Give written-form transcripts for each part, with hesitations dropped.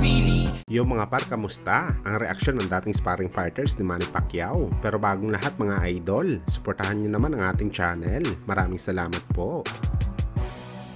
really. Yo mga par, kamusta? Ang reaksyon ng dating sparring partners ni Manny Pacquiao. Pero bagong lahat mga idol, suportahan nyo naman ang ating channel. Maraming salamat po.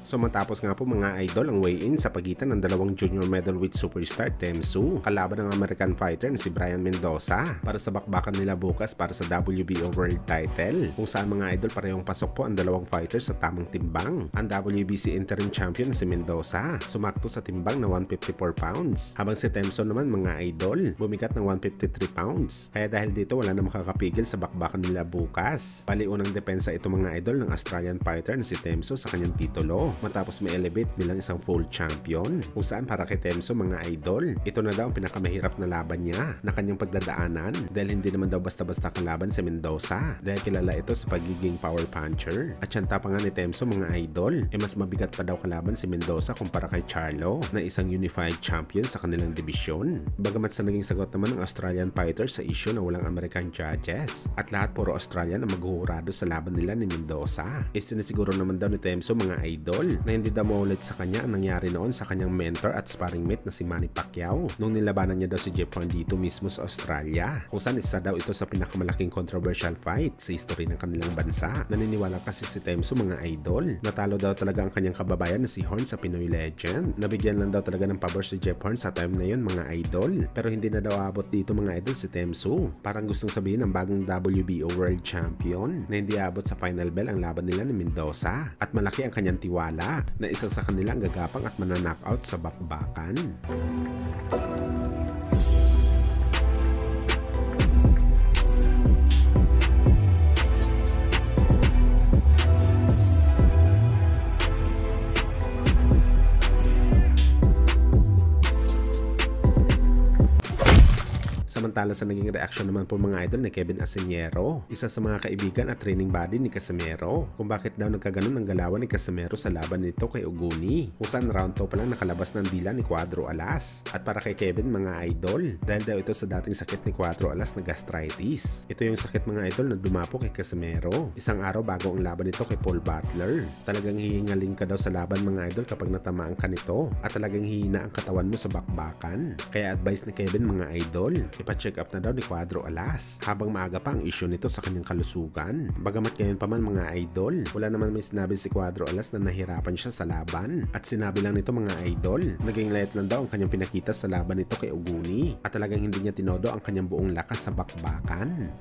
So matapos nga po mga idol ang weigh-in sa pagitan ng dalawang junior middleweight superstar Tem Tszyu kalaban ng American fighter na si Brian Mendoza para sa bakbakan nila bukas para sa WBO World Title, kung saan mga idol parehong pasok po ang dalawang fighters sa tamang timbang. Ang WBC interim champion na si Mendoza sumakto sa timbang na 154 pounds, habang si Tem Tszyu naman mga idol bumigat ng 153 pounds. Kaya dahil dito wala na makakapigil sa bakbakan nila bukas. Bali unang depensa ito mga idol ng Australian fighter na si Tem Tszyu sa kanyang titulo matapos may elevate bilang isang full champion, kung saan para kay Tem Tszyu mga idol, ito na daw ang pinakamahirap na laban niya na kanyang pagdadaanan dahil hindi naman daw basta-basta kalaban si Mendoza dahil kilala ito sa pagiging power puncher. At syanta pa nga ni Tem Tszyu mga idol, mas mabigat pa daw kalaban si Mendoza kumpara kay Charlo na isang unified champion sa kanilang dibisyon. Bagamat sa naging sagot naman ng Australian fighter sa issue na walang American judges at lahat puro Australian na maghuhurado sa laban nila ni Mendoza, sinisiguro naman daw ni Tem Tszyu mga idol na hindi daw maulit sa kanya ang nangyari noon sa kanyang mentor at sparring mate na si Manny Pacquiao nung nilabanan niya daw si Jeff Horn dito mismo sa Australia, kung saan isa daw ito sa pinakamalaking controversial fight sa history ng kanilang bansa. Naniniwala kasi si Tem Tszyu mga idol, natalo daw talaga ang kanyang kababayan na si Horn sa Pinoy Legend. Nabigyan lang daw talaga ng pabor si Jeff Horn sa time na yun mga idol, pero hindi na daw abot dito mga idol si Tem Tszyu. Parang gustong sabihin ng bagong WBO World Champion na hindi abot sa final bell ang laban nila ni Mendoza, at malaki ang kanyang tiwala na isa sa kanilang gagapang at mananockout sa bakbakan. Samantala sa naging reaksyon naman po mga idol ni Kevin Asenero, isa sa mga kaibigan at training buddy ni Casimero, kung bakit daw nagkaganon ng galawan ni Casimero sa laban nito kay Uguni, kung saan round 2 pa lang nakalabas ng dila ni Cuadro Alas. At para kay Kevin mga idol, dahil daw ito sa dating sakit ni Cuadro Alas na gastritis. Ito yung sakit mga idol na dumapo kay Casimero isang araw bago ang laban nito kay Paul Butler. Talagang hihingaling ka daw sa laban mga idol kapag natamaan ka nito, at talagang hihina ang katawan mo sa bakbakan. Kaya advice ni Kevin mga idol, ipa-check up na daw ni Cuadro Alas habang maaga pa ang issue nito sa kanyang kalusugan. Bagamat ngayon pa man mga idol, wala naman may sinabi si Cuadro Alas na nahirapan siya sa laban, at sinabi lang nito mga idol, naging light lang daw ang kanyang pinakita sa laban nito kay Uguni, at talagang hindi niya tinodo ang kanyang buong lakas sa bakbakan.